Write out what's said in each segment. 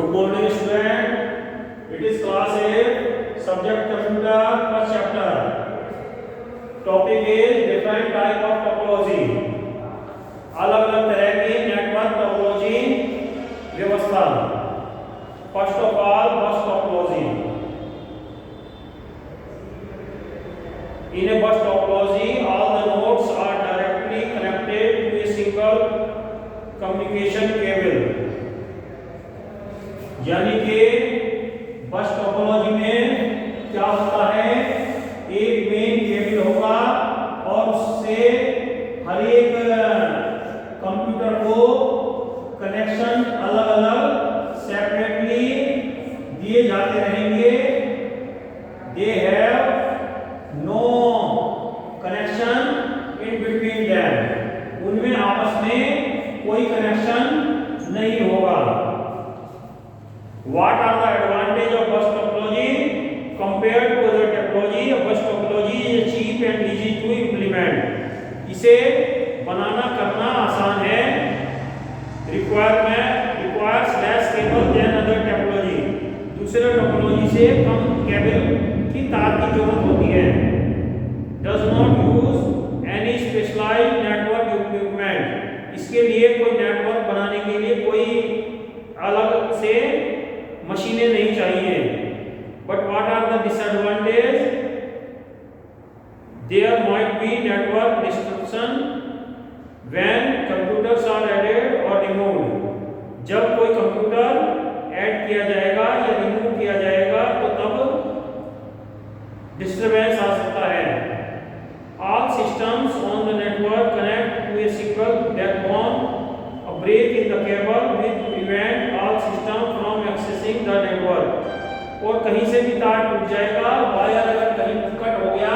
Good morning, student. It is class 8, subject computer, first chapter. Topic is different type of topology. अलग अलग तरह की network topology व्यवस्था. First of all, bus topology. In a bus topology, all the nodes are directly connected to a single communication cable. यानी कि बस topology में क्या होता है, एक मेन केबल होगा और उससे हर एक कंप्यूटर को कनेक्शन अलग अलग सेपरेटली दिए जाते रहेंगे. They have no connection in between them. उनमें आपस में कोई कनेक्शन नहीं होगा. What are the advantage of bus topology compared to other topology? Bus topology is cheap and easy to implement. इसे बनाना करना आसान है. requires less cable than other topology. दूसरे टोपोलॉजी से कम केबल की तार की जरूरत होती है. Does not use any specialized network equipment. इसके लिए कोई नेटवर्क बनाने के लिए कोई अलग से मशीनें नहीं चाहिए. But what are the disadvantage? There might be network destruction when computers are added और रिमूव्ड. जब कोई कंप्यूटर ऐड किया जाएगा या रिमूव किया जाएगा तो तब डिस्टरबेंस आ सकता है. All systems on the network connect to a single backbone. A break in the cable will prevent all system from accessing the network. और कहीं से भी तार टूट जाएगा, वायर अगर कहीं कट हो गया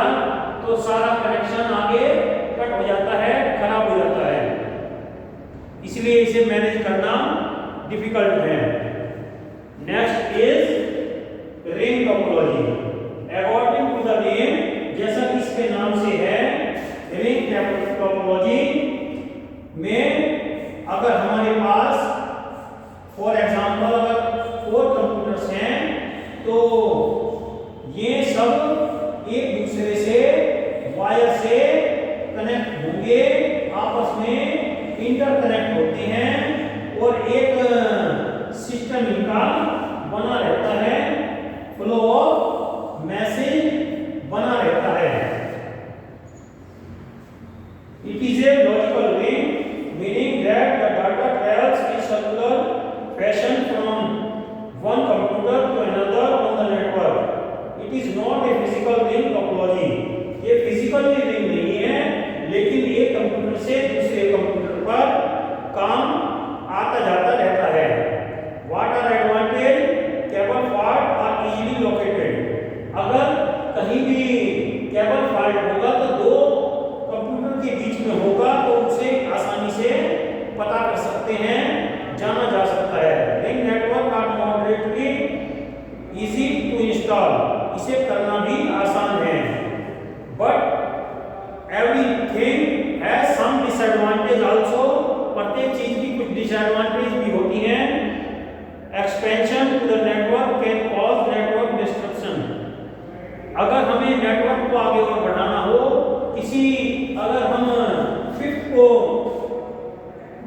तो सारा कनेक्शन आगे कट हो जाता है, खराब हो जाता है. इसलिए इसे मैनेज करना डिफिकल्ट है. Next is ring topology. According to the name, जैसा कि इसके नाम से है, रिंग टोपोलॉजी में अगर हमारे पास फॉर एग्जांपल अगर 4 कंप्यूटर्स हैं तो ये सब एक दूसरे से वायर से कनेक्ट होंगे, आपस में इंटरकनेक्ट होते हैं और एक सिस्टम इनका बना रहता है. फ्लो ऑफ मैसेज बना रहता है. It is a logical ring, meaning that the data travels in circular fashion from one computer to another on the network. It is not a physical ring topology. ये physical ring नहीं है, लेकिन एक computer से दूसरे computer पर काम आता जाता रहता है. What are advantage? Cable fault are easily located. अगर कहीं भी केबल फॉल्ट होगा तो दो कंप्यूटर के बीच में होगा तो उसे आसानी से पता कर सकते हैं, जाना जा सकता है. Ring network are moderately easy to install. इसे करना भी आसान है. But everything has some disadvantage also. प्रत्येक चीज की कुछ डिसएडवांटेज भी होती हैं. Expansion to the network can cause network destruction. अगर हमें नेटवर्क को आगे और बढ़ाना हो, अगर हम फिफ्थ को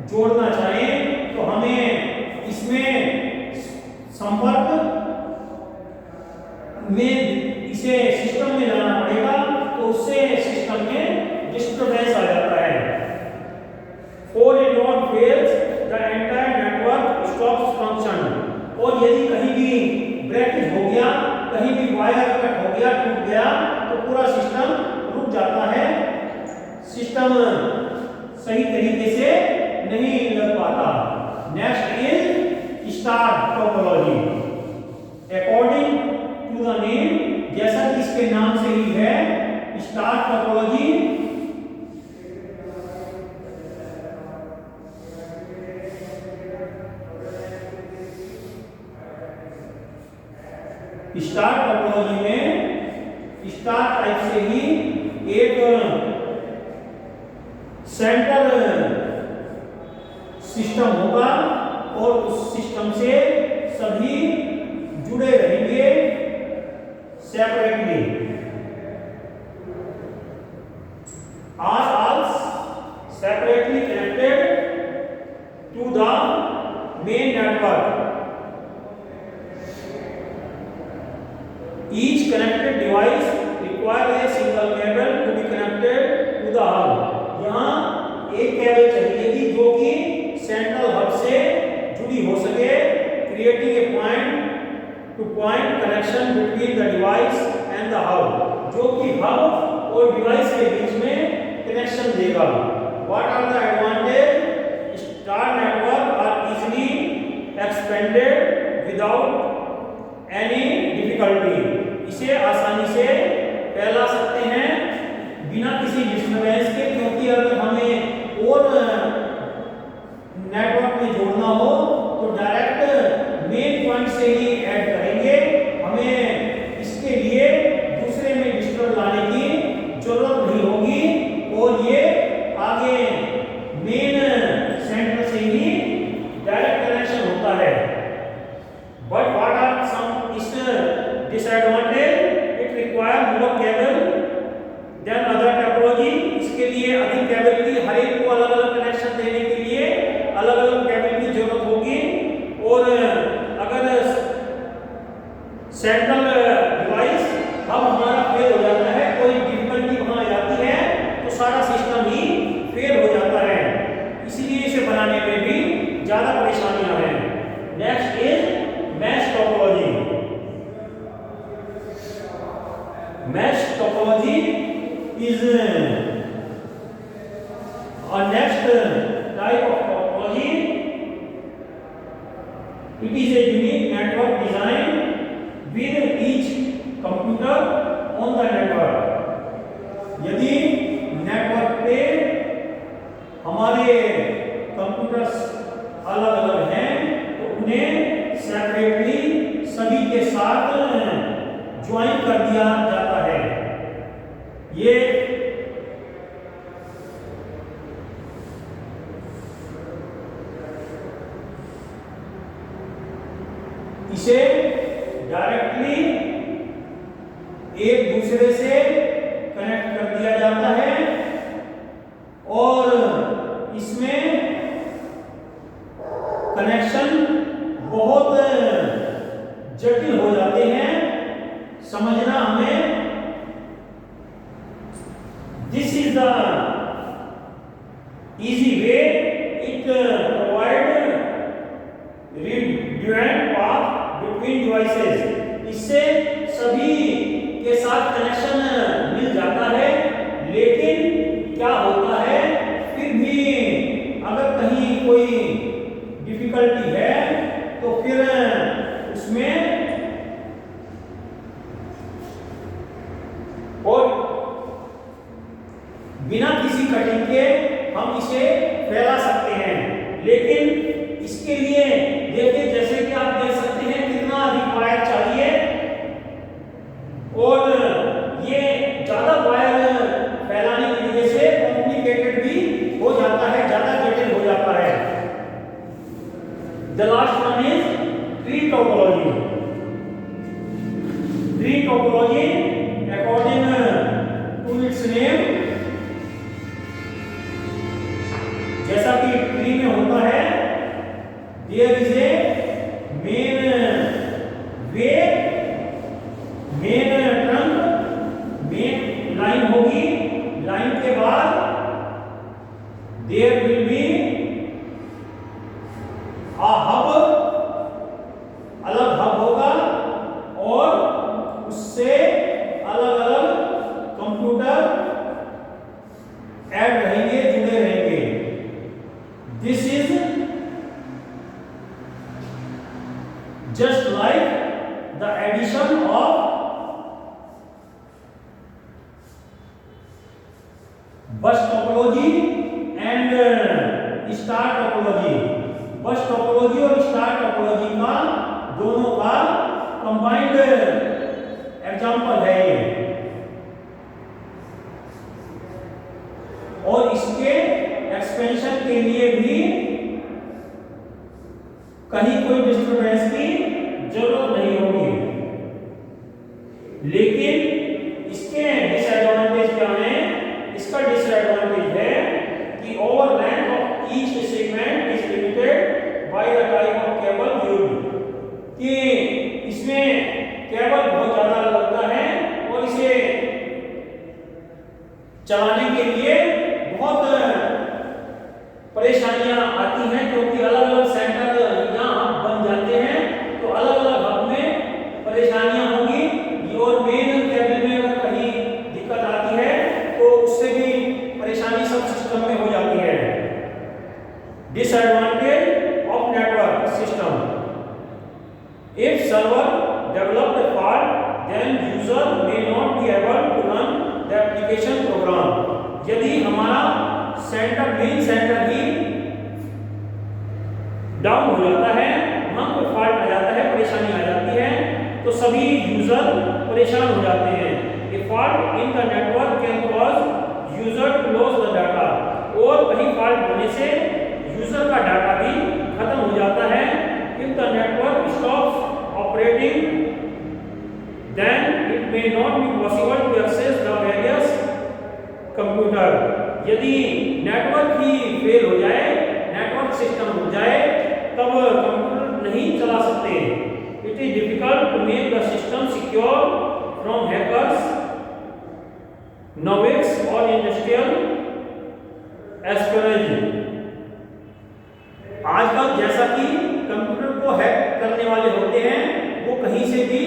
जोड़ना चाहें तो हमें इसमें संपर्क में इसे सिस्टम में लाना पड़ेगा, तो उससे सिस्टम में डिस्टरबेंस आ जाता है. For a node fails the entire network stops function. और यदि कहीं भी ब्रेकेज हो गया, कहीं भी वायर कट हो गया, टूट गया, तो पूरा सिस्टम रुक जाता है. सिस्टम सही तरीके से नहीं लग पाता. Next is star topology. According to the name, जैसा कि इसके नाम से ही है, स्टार टोपोलॉजी में स्टार टाइप से ही एक सेंट्रल सिस्टम होगा और उस सिस्टम से सभी जुड़े रहेंगे separately, are all separately connected to the main network. Each connected device requires a single cable to be connected to the hub। यहाँ एक केबल चाहिए जो कि सेंट्रल हब से जुड़ी हो सके, creating a point to point connection between the device and the hub, जो कि हब और डिवाइस के बीच में कनेक्शन देगा। What are the advantages? Star network are easily expanded without any difficulty। इसे आसानी से फैला सकते हैं बिना किसी डिस्टरबेंस के, क्योंकि अगर हमें और नेटवर्क में जोड़ना हो तो डायरेक्ट मेन पॉइंट से ही ऐड करेंगे, हमें इसके लिए दूसरे में डिस्टर्ब लाने की जरूरत नहीं होगी और ये आगे मेन सेंटर से ही डायरेक्ट कनेक्शन होता है। But what are some disadvantage? It require more cable than other topology। इसके लिए अधिक केबल की, हर एक को अलग अलग कनेक्शन देने के लिए अलग अलग केबल की जरूरत होगी। और अगर सेंट्रल डिवाइस अब हमारा फेल हो जाता है, कोई डिफिकल्टी वहां आ जाती है तो सारा सिस्टम ही फेल हो जाता है, इसीलिए इसे बनाने में भी ज्यादा परेशानियां हैं। Next is mesh topology. Mesh topology is a next type of topology। It is a unique network design with each computer on the network। यदि नेटवर्क पे हमारे कंप्यूटर्स अलग अलग हैं तो उन्हें सेपरेटली सभी के साथ ज्वाइन कर दिया जाता है। ये इसे डायरेक्टली एक दूसरे से कनेक्ट कर दिया जाता है और इसमें कनेक्शन बहुत जटिल हो जाते हैं, समझना हमें। This is the easy way, it provide redundant path between devices. इससे सभी के साथ कनेक्शन मिल जाता है, लेकिन क्या होता है फिर भी अगर कहीं कोई डिफिकल्टी है तो फिर उसमें और बिना किसी कटिंग के हम इसे फैला सकते हैं। लेकिन इसके लिए देखिए, जैसे कि आप देख सकते हैं कितना अधिक वायर चाहिए और ये ज्यादा वायर फैलाने की वजह से कॉम्प्लिकेटेड भी हो जाता है, ज्यादा जटिल हो जाता है। The last one is tree topology. Tree topology according to its name, जैसा कि ट्री में होता है, there is a main way, main trunk, main line होगी, लाइन के बाद there will be a hub, अलग हब होगा और उससे अलग अलग कंप्यूटर ऐड रहेंगे, जुड़े रहेंगे। This is just like the addition of bus topology and star topology. Bus topology और स्टार टोपोलॉजी का दोनों का कंबाइंड एग्जाम्पल है ये, और इसके एक्सपेंशन के लिए भी कहीं कोई डिस्टरबेंस की डिसएडवांटेज है कि over length of each segment is limited by the type of cable used, कि इसमें केबल बहुत ज्यादा लगता है और इसे चलाने के लिए बहुत परेशानियां आती हैं, क्योंकि अलग अलग सेंटर यहाँ बन जाते हैं तो अलग अलग हब में परेशानियां होंगी। और मेन केबल में अगर कहीं दिक्कत आती है तो उससे भी परेशानी सब सिस्टम में हो जाती है। Disadvantage of network system, if server developed a fault then user may not be able to run the application program, यदि हमारा सेंटर मेन सेंटर ही डाउन हो जाता है, वहां कोई फॉल्ट आ जाता है, परेशानी आ जाती है, तो सभी यूजर परेशान हो जाते हैं। A fault in the network can cause user to loss the data, और कहीं फॉल्ट होने से यूजर का डाटा भी खत्म हो जाता है। If the network stops operating then it may not be possible to access the various computer, यदि नेटवर्क ही फेल हो जाए, नेटवर्क सिस्टम रुक जाए, तब कंप्यूटर नहीं चला सकते। It is difficult to make the system secure from hackers, novices और इंडस्ट्रियल एस्पियोनेज। आजकल जैसा कि कंप्यूटर को हैक करने वाले होते हैं, वो कहीं से भी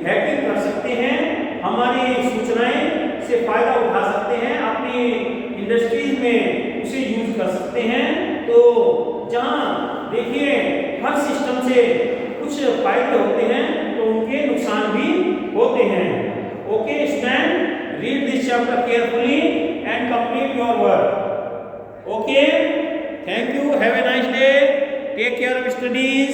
हैकिंग कर सकते हैं, हमारी सूचनाएं से फायदा उठा सकते हैं, अपनी इंडस्ट्रीज में उसे यूज कर सकते हैं। तो जहां देखिए हर सिस्टम से कुछ फायदे होते हैं तो उनके नुकसान भी होते हैं। Okay student, read this chapter carefully and complete your work. Okay, thank you, have a nice day, take care of studies.